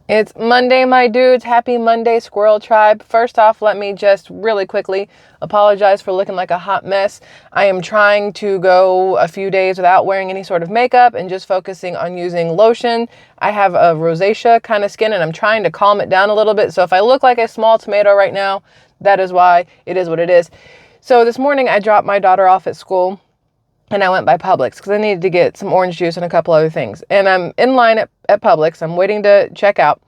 It's Monday, my dudes. Happy Monday, Squirrel Tribe. First off, let me just really quickly apologize for looking like a hot mess. I am trying to go a few days without wearing any sort of makeup and just focusing on using lotion. I have a rosacea kind of skin and I'm trying to calm it down a little bit. So if I look like a small tomato right now, that is why. It is what it is. So this morning I dropped my daughter off at school. And I went by Publix because I needed to get some orange juice and a couple other things. And I'm in line at Publix. I'm waiting to check out.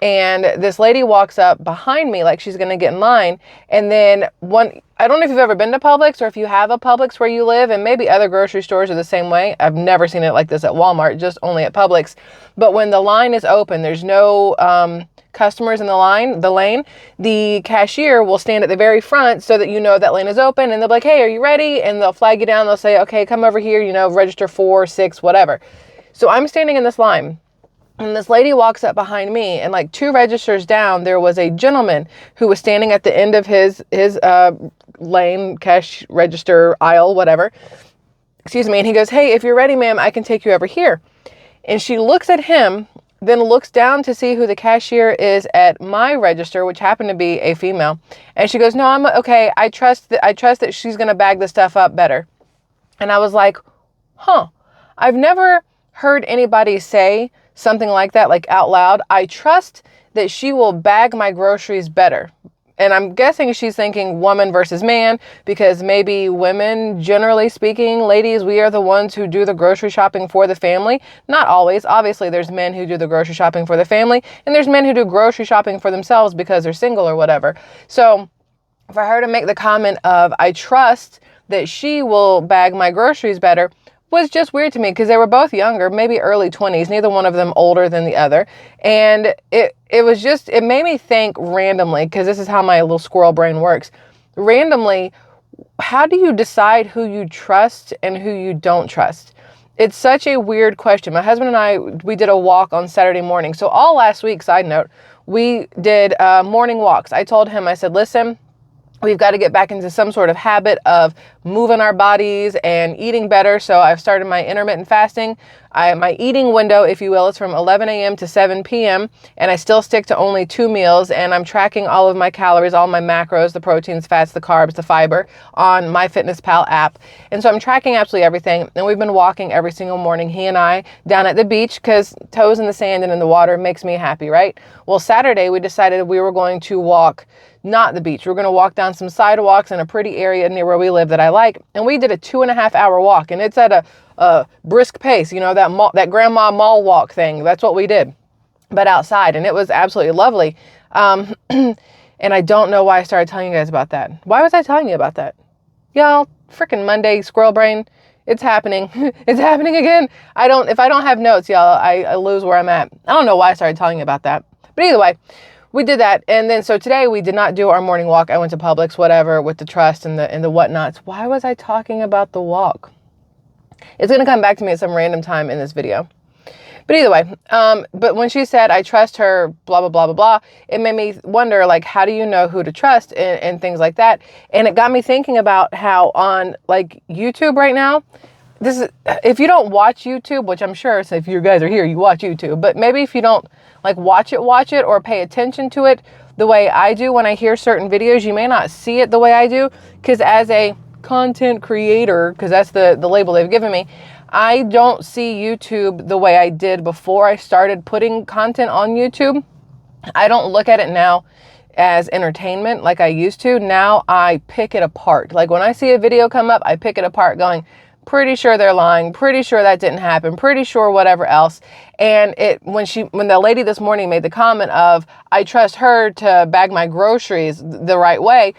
And this lady walks up behind me like she's going to get in line. And then I don't know if you've ever been to Publix or if you have a Publix where you live, and maybe other grocery stores are the same way. I've never seen it like this at Walmart, just only at Publix. But when the line is open, there's no customers in the lane, the cashier will stand at the very front so that you know that lane is open, and they'll be like, hey, are you ready? And they'll flag you down. They'll say, okay, come over here, register 4, 6, whatever. So I'm standing in this line. And this lady walks up behind me, and like 2 registers down, there was a gentleman who was standing at the end of his lane, cash register aisle, whatever. Excuse me. And he goes, hey, if you're ready, ma'am, I can take you over here. And she looks at him, then looks down to see who the cashier is at my register, which happened to be a female. And she goes, no, I'm okay. I trust that she's going to bag the stuff up better. And I was like, I've never heard anybody say something like that, like out loud. I trust that she will bag my groceries better. And I'm guessing she's thinking woman versus man, because maybe women, generally speaking, ladies, we are the ones who do the grocery shopping for the family. Not always. Obviously, there's men who do the grocery shopping for the family, and there's men who do grocery shopping for themselves because they're single or whatever. So for her to make the comment of, I trust that she will bag my groceries better, was just weird to me, because they were both younger, maybe early 20s, neither one of them older than the other. And it made me think randomly, because this is how my little squirrel brain works. Randomly, how do you decide who you trust and who you don't trust? It's such a weird question. My husband and I, we did a walk on Saturday morning. So all last week, side note, we did morning walks. I told him, I said, listen, we've got to get back into some sort of habit of moving our bodies and eating better. So I've started my intermittent fasting. My eating window, if you will, is from 11 a.m. to 7 p.m. And I still stick to only 2 meals. And I'm tracking all of my calories, all my macros, the proteins, fats, the carbs, the fiber on MyFitnessPal app. And so I'm tracking absolutely everything. And we've been walking every single morning, he and I, down at the beach, because toes in the sand and in the water makes me happy, right? Well, Saturday, we decided we were going to walk, not the beach. We're going to walk down some sidewalks in a pretty area near where we live that I like. And we did a 2.5-hour walk, and it's at a brisk pace, that grandma mall walk thing. That's what we did, but outside. And it was absolutely lovely. And I don't know why I started telling you guys about that. Why was I telling you about that? Y'all, freaking Monday, squirrel brain. It's happening. It's happening again. If I don't have notes, y'all, I lose where I'm at. I don't know why I started telling you about that. But either way, we did that. And then, so today we did not do our morning walk. I went to Publix, whatever, with the trust and the whatnots. Why was I talking about the walk? It's going to come back to me at some random time in this video. But either way, but when she said, I trust her, blah, blah, blah, blah, blah, it made me wonder, like, how do you know who to trust and things like that? And it got me thinking about how on like YouTube right now, if you don't watch YouTube, which I'm sure, so if you guys are here, you watch YouTube, but maybe if you don't like watch it or pay attention to it the way I do when I hear certain videos, you may not see it the way I do, because as a content creator, because that's the label they've given me, I don't see YouTube the way I did before I started putting content on YouTube. I don't look at it now as entertainment like I used to. Now I pick it apart. Like when I see a video come up, I pick it apart going, pretty sure they're lying, pretty sure that didn't happen, pretty sure whatever else. And when the lady this morning made the comment of, I trust her to bag my groceries the right way,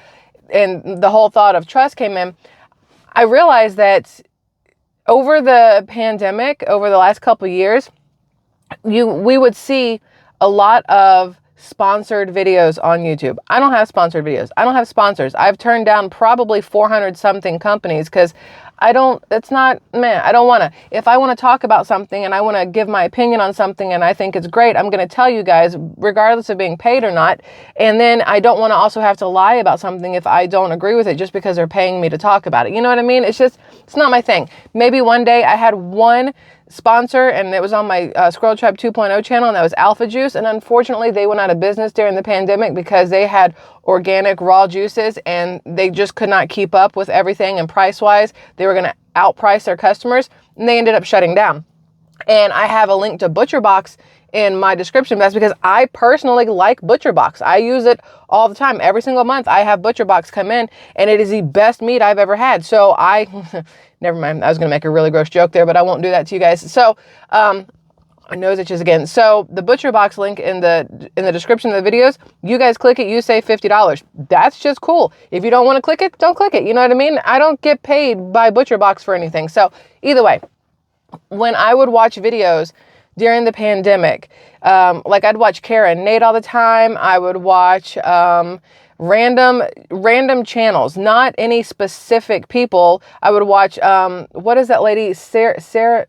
and the whole thought of trust came in, I realized that over the pandemic, over the last couple of years, we would see a lot of sponsored videos on YouTube. I don't have sponsored videos. I don't have sponsors. I've turned down probably 400 something companies because I don't want to. If I want to talk about something and I want to give my opinion on something and I think it's great, I'm going to tell you guys, regardless of being paid or not. And then I don't want to also have to lie about something if I don't agree with it just because they're paying me to talk about it. You know what I mean? It's not my thing. Maybe one day I had one sponsor, and it was on my Squirrel Tribe 2.0 channel, and that was Alpha Juice. And unfortunately, they went out of business during the pandemic because they had organic raw juices and they just could not keep up with everything. And price wise, they were going to outprice their customers, and they ended up shutting down. And I have a link to ButcherBox in my description. That's because I personally like ButcherBox. I use it all the time. Every single month I have ButcherBox come in, and it is the best meat I've ever had. So never mind. I was going to make a really gross joke there, but I won't do that to you guys. So, my nose itches again. So the ButcherBox link in the description of the videos, you guys click it, you save $50. That's just cool. If you don't want to click it, don't click it. You know what I mean? I don't get paid by ButcherBox for anything. So either way, when I would watch videos during the pandemic, like I'd watch Kara and Nate all the time. I would watch random channels, not any specific people. I would watch what is that lady, Sarah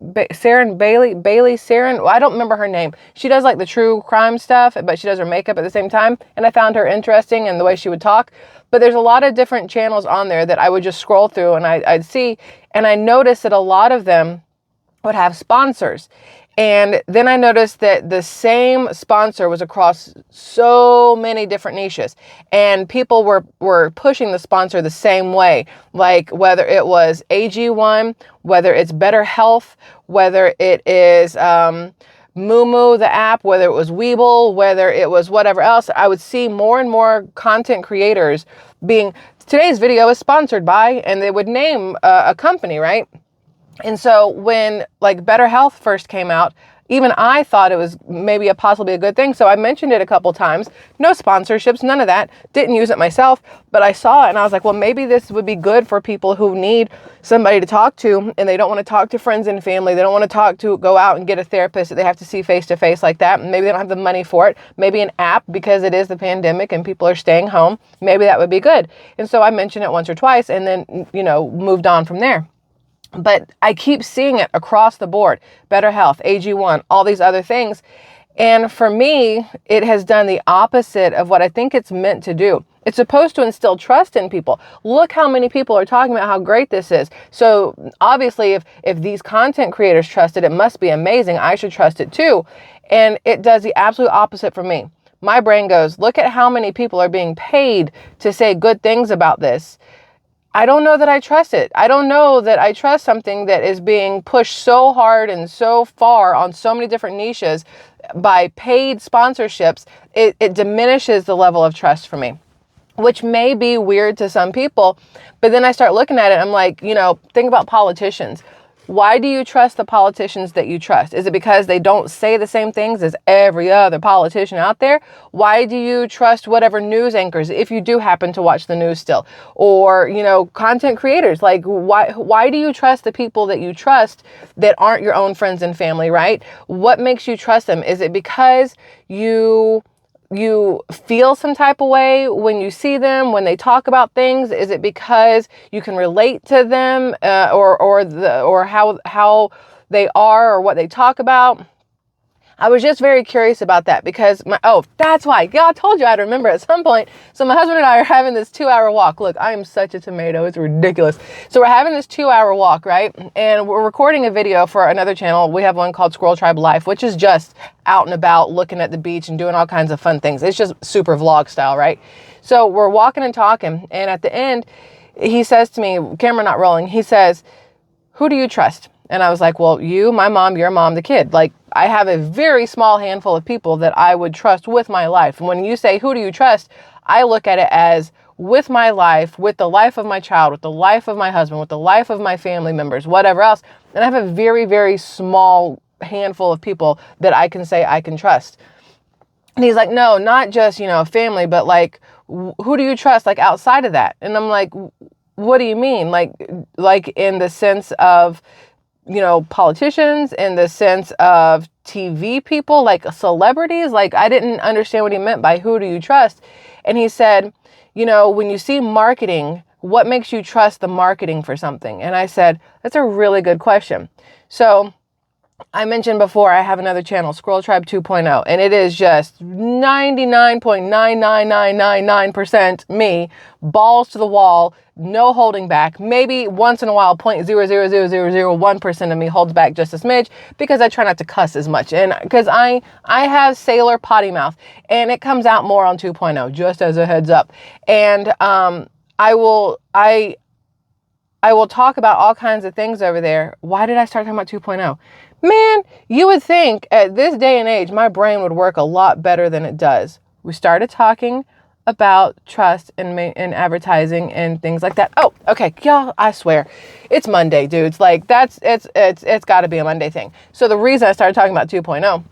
Bailey. I don't remember her name. She does like the true crime stuff, but she does her makeup at the same time. And I found her interesting in the way she would talk. But there's a lot of different channels on there that I would just scroll through and I'd see. And I noticed that a lot of them would have sponsors. And then I noticed that the same sponsor was across so many different niches, and people were pushing the sponsor the same way, like whether it was AG1, whether it's Better Health, whether it is Moo the app, whether it was Weeble, whether it was whatever else. I would see more and more content creators being, today's video is sponsored by, and they would name a company, right? And so when like Better Health first came out, even I thought it was maybe possibly a good thing. So I mentioned it a couple times. No sponsorships, none of that. Didn't use it myself, but I saw it and I was like, well, maybe this would be good for people who need somebody to talk to and they don't want to talk to friends and family. They don't want to go out and get a therapist that they have to see face to face like that. Maybe they don't have the money for it. Maybe an app, because it is the pandemic and people are staying home. Maybe that would be good. And so I mentioned it once or twice and then, moved on from there. But I keep seeing it across the board. Better Health, AG1, all these other things. And for me, it has done the opposite of what I think it's meant to do. It's supposed to instill trust in people. Look how many people are talking about how great this is. So obviously, if these content creators trust it, it must be amazing. I should trust it too. And it does the absolute opposite for me. My brain goes, look at how many people are being paid to say good things about this. I don't know that I trust it. I don't know that I trust something that is being pushed so hard and so far on so many different niches by paid sponsorships. It diminishes the level of trust for me, which may be weird to some people. But then I start looking at it. I'm like, think about politicians. Why do you trust the politicians that you trust? Is it because they don't say the same things as every other politician out there? Why do you trust whatever news anchors, if you do happen to watch the news still? Or, content creators, like why do you trust the people that you trust that aren't your own friends and family, right? What makes you trust them? Is it because you feel some type of way when you see them, when they talk about things? Is it because you can relate to them, or how they are, or what they talk about? I was just very curious about that because that's why. Yeah, I told you I'd remember at some point. So my husband and I are having this 2-hour walk. Look, I am such a tomato. It's ridiculous. So we're having this 2-hour walk, right? And we're recording a video for another channel. We have one called SquirrelTribe Life, which is just out and about looking at the beach and doing all kinds of fun things. It's just super vlog style, right? So we're walking and talking. And at the end, he says to me, camera not rolling, he says, "Who do you trust?" And I was like, well, you, my mom, your mom, the kid. Like, I have a very small handful of people that I would trust with my life. And when you say, who do you trust? I look at it as with my life, with the life of my child, with the life of my husband, with the life of my family members, whatever else. And I have a very, very small handful of people that I can say I can trust. And he's like, no, not just, family, but like, who do you trust? Like outside of that? And I'm like, what do you mean? Like in the sense of, politicians, in the sense of TV people, like celebrities. Like, I didn't understand what he meant by who do you trust? And he said, when you see marketing, what makes you trust the marketing for something? And I said, that's a really good question. So I mentioned before, I have another channel, SquirrelTribe 2.0, and it is just 99.99999% me, balls to the wall, no holding back. Maybe once in a while, 0.000001% of me holds back just a smidge because I try not to cuss as much. And because I have sailor potty mouth, and it comes out more on 2.0, just as a heads up. And I will talk about all kinds of things over there. Why did I start talking about 2.0? Man, you would think at this day and age, my brain would work a lot better than it does. We started talking about trust and advertising and things like that. Oh, okay, y'all, I swear, it's Monday, dudes. Like it's got to be a Monday thing. So the reason I started talking about 2.0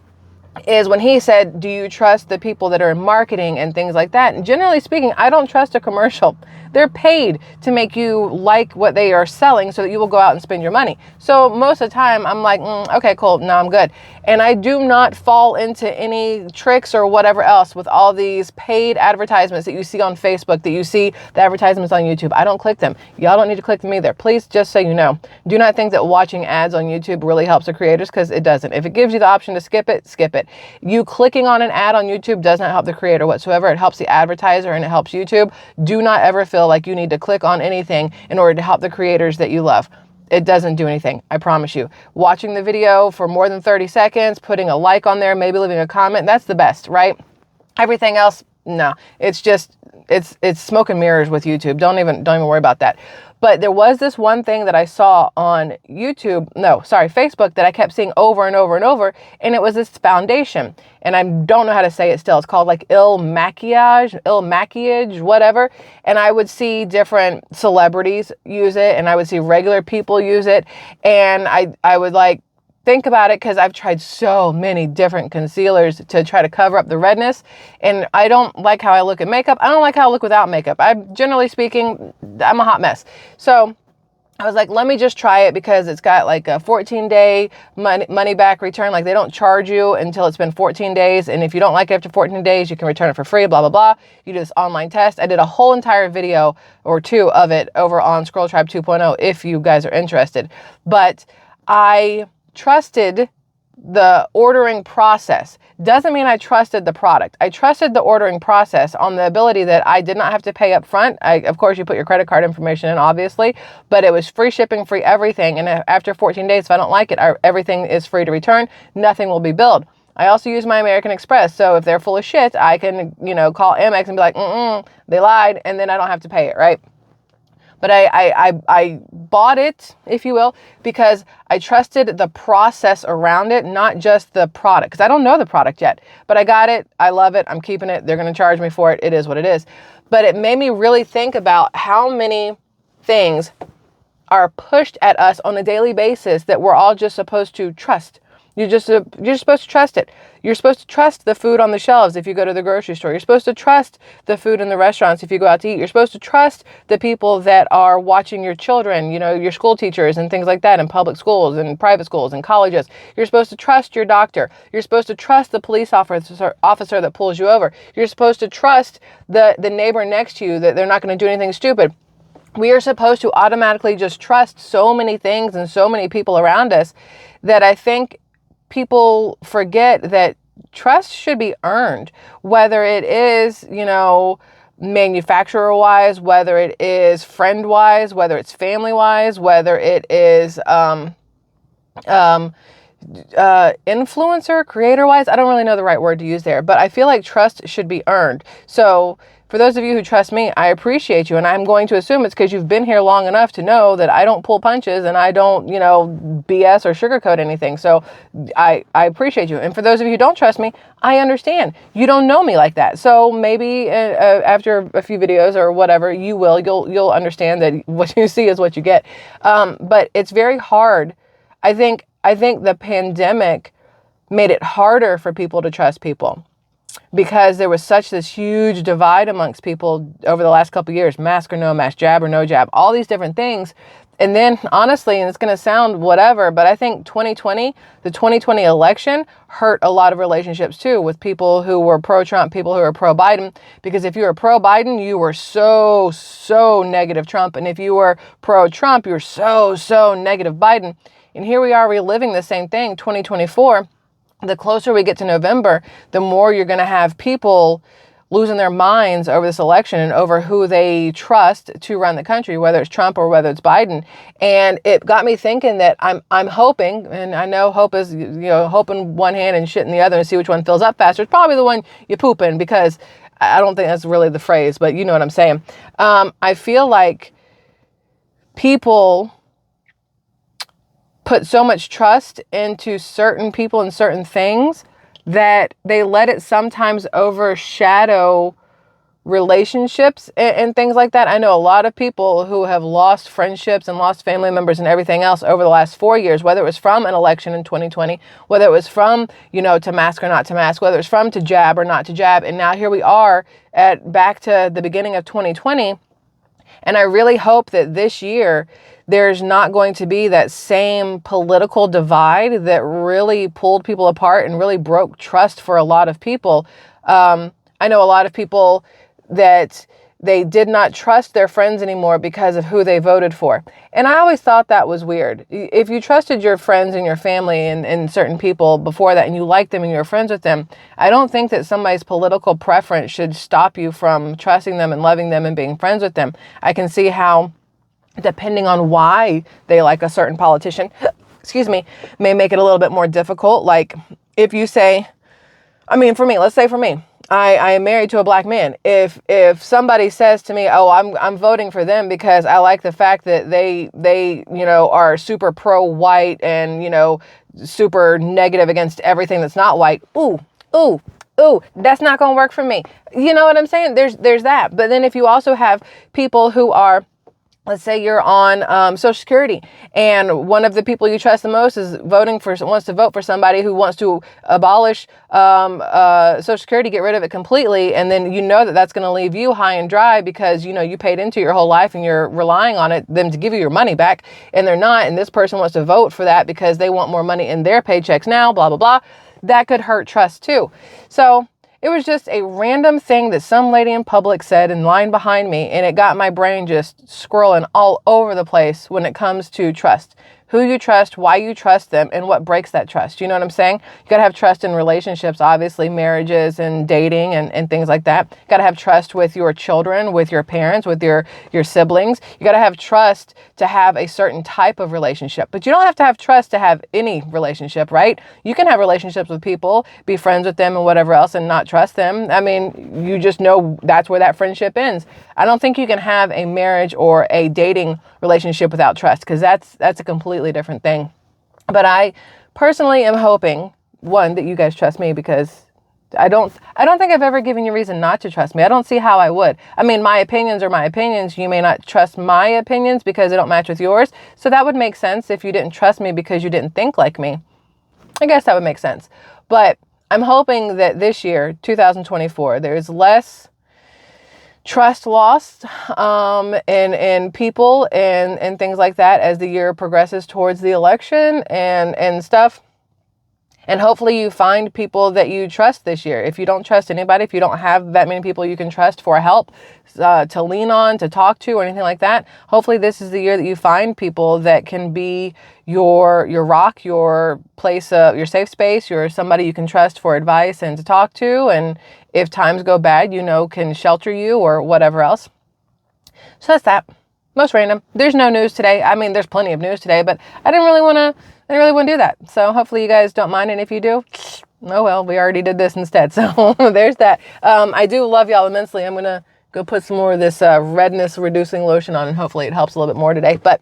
is when he said, do you trust the people that are in marketing and things like that? And generally speaking, I don't trust a commercial. They're paid to make you like what they are selling so that you will go out and spend your money. So most of the time I'm like, okay, cool. No, I'm good. And I do not fall into any tricks or whatever else with all these paid advertisements that you see on Facebook, that you see the advertisements on YouTube. I don't click them. Y'all don't need to click them either. Please, just so you know, do not think that watching ads on YouTube really helps the creators, because it doesn't. If it gives you the option to skip it, skip it. You clicking on an ad on YouTube does not help the creator whatsoever. It helps the advertiser and it helps YouTube. Do not ever feel like you need to click on anything in order to help the creators that you love. It doesn't do anything. I promise you. Watching the video for more than 30 seconds, putting a like on there, maybe leaving a comment, that's the best, right? Everything else, no. It's just, it's smoke and mirrors with YouTube. Don't even worry about that. But there was this one thing that I saw on Facebook, that I kept seeing over and over and over, and it was this foundation. And I don't know how to say it still. It's called like Il Maquillage, whatever. And I would see different celebrities use it, and I would see regular people use it. And I would like think about it, because I've tried so many different concealers to try to cover up the redness, and I don't like how I look in makeup. I don't like how I look without makeup. Generally speaking, I'm a hot mess. So I was like, let me just try it, because it's got like a 14-day money back return. Like, they don't charge you until it's been 14 days. And if you don't like it after 14 days, you can return it for free, blah, blah, blah. You do this online test. I did a whole entire video or two of it over on SquirrelTribe 2.0 if you guys are interested. But I trusted the ordering process. Doesn't mean I trusted the product. I trusted the ordering process on the ability that I did not have to pay up front. Of course, you put your credit card information in, obviously, but it was free shipping, free everything. And after 14 days, if I don't like it, everything is free to return. Nothing will be billed. I also use my American Express. So if they're full of shit, I can, call Amex and be like, they lied. And then I don't have to pay it, right? But I bought it, if you will, because I trusted the process around it, not just the product. Because I don't know the product yet. But I got it. I love it. I'm keeping it. They're going to charge me for it. It is what it is. But it made me really think about how many things are pushed at us on a daily basis that we're all just supposed to trust. You're supposed to trust it. You're supposed to trust the food on the shelves if you go to the grocery store. You're supposed to trust the food in the restaurants if you go out to eat. You're supposed to trust the people that are watching your children, your school teachers and things like that in public schools and private schools and colleges. You're supposed to trust your doctor. You're supposed to trust the police officer that pulls you over. You're supposed to trust the neighbor next to you that they're not going to do anything stupid. We are supposed to automatically just trust so many things and so many people around us that I think people forget that trust should be earned, whether it is, manufacturer-wise, whether it is friend-wise, whether it's family-wise, whether it is influencer, creator-wise. I don't really know the right word to use there, but I feel like trust should be earned. So for those of you who trust me, I appreciate you. And I'm going to assume it's because you've been here long enough to know that I don't pull punches and I don't, BS or sugarcoat anything. So I appreciate you. And for those of you who don't trust me, I understand. You don't know me like that. So maybe after a few videos or whatever, you'll understand that what you see is what you get. But it's very hard. I think the pandemic made it harder for people to trust people, because there was this huge divide amongst people over the last couple of years, mask or no mask, jab or no jab, all these different things. And then honestly, and it's going to sound whatever, but I think the 2020 election hurt a lot of relationships too, with people who were pro-Trump, people who were pro-Biden, because if you were pro-Biden, you were so negative Trump. And if you were pro-Trump, you were so negative Biden. And here we are reliving the same thing, 2024. The closer we get to November, the more you're going to have people losing their minds over this election and over who they trust to run the country, whether it's Trump or whether it's Biden. And it got me thinking that I'm hoping, and I know hope is, hope in one hand and shit in the other and see which one fills up faster. It's probably the one you poop in, because I don't think that's really the phrase, but you know what I'm saying. I feel like people put so much trust into certain people and certain things that they let it sometimes overshadow relationships and things like that. I know a lot of people who have lost friendships and lost family members and everything else over the last 4 years, whether it was from an election in 2020, whether it was from, to mask or not to mask, whether it's from to jab or not to jab. And now here we are back to the beginning of 2020. And I really hope that this year there's not going to be that same political divide that really pulled people apart and really broke trust for a lot of people. I know a lot of people that they did not trust their friends anymore because of who they voted for. And I always thought that was weird. If you trusted your friends and your family and certain people before that, and you liked them and you were friends with them, I don't think that somebody's political preference should stop you from trusting them and loving them and being friends with them. I can see how, depending on why they like a certain politician, may make it a little bit more difficult. Like if you say, for me, let's say for me, I am married to a black man. If somebody says to me, oh, I'm voting for them because I like the fact that they are super pro-white and, super negative against everything that's not white. Ooh, that's not going to work for me. You know what I'm saying? There's that. But then if you also have people who are, let's say you're on Social Security, and one of the people you trust the most is wants to vote for somebody who wants to abolish Social Security, get rid of it completely, and then that's going to leave you high and dry because you paid into your whole life and you're relying on them to give you your money back, and they're not, and this person wants to vote for that because they want more money in their paychecks now, blah, blah, blah. That could hurt trust too. So it was just a random thing that some lady in Publix said in line behind me, and it got my brain just squirreling all over the place when it comes to trust. Who you trust, why you trust them, and what breaks that trust. You know what I'm saying? You got to have trust in relationships, obviously, marriages and dating and things like that. You got to have trust with your children, with your parents, with your siblings. You got to have trust to have a certain type of relationship. But you don't have to have trust to have any relationship, right? You can have relationships with people, be friends with them and whatever else, and not trust them. You just know that's where that friendship ends. I don't think you can have a marriage or a dating relationship without trust, because that's a completely different thing. But I personally am hoping, one, that you guys trust me, because I don't think I've ever given you reason not to trust me. I don't see how I would. My opinions are my opinions. You may not trust my opinions because they don't match with yours. So that would make sense if you didn't trust me because you didn't think like me. I guess that would make sense. But I'm hoping that this year, 2024, there's less trust lost in people and things like that as the year progresses towards the election and stuff. And hopefully you find people that you trust this year. If you don't trust anybody, if you don't have that many people you can trust for help, to lean on, to talk to, or anything like that, hopefully this is the year that you find people that can be your rock, your place, your safe space, your somebody you can trust for advice and to talk to. And if times go bad, can shelter you or whatever else. So that's that. Most random. There's no news today. There's plenty of news today, but I didn't really want to do that. So hopefully you guys don't mind. And if you do, oh well, we already did this instead. So there's that. I do love y'all immensely. I'm going to go put some more of this redness reducing lotion on, and hopefully it helps a little bit more today. But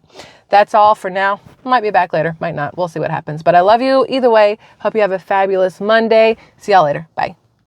that's all for now. Might be back later. Might not. We'll see what happens. But I love you either way. Hope you have a fabulous Monday. See y'all later. Bye.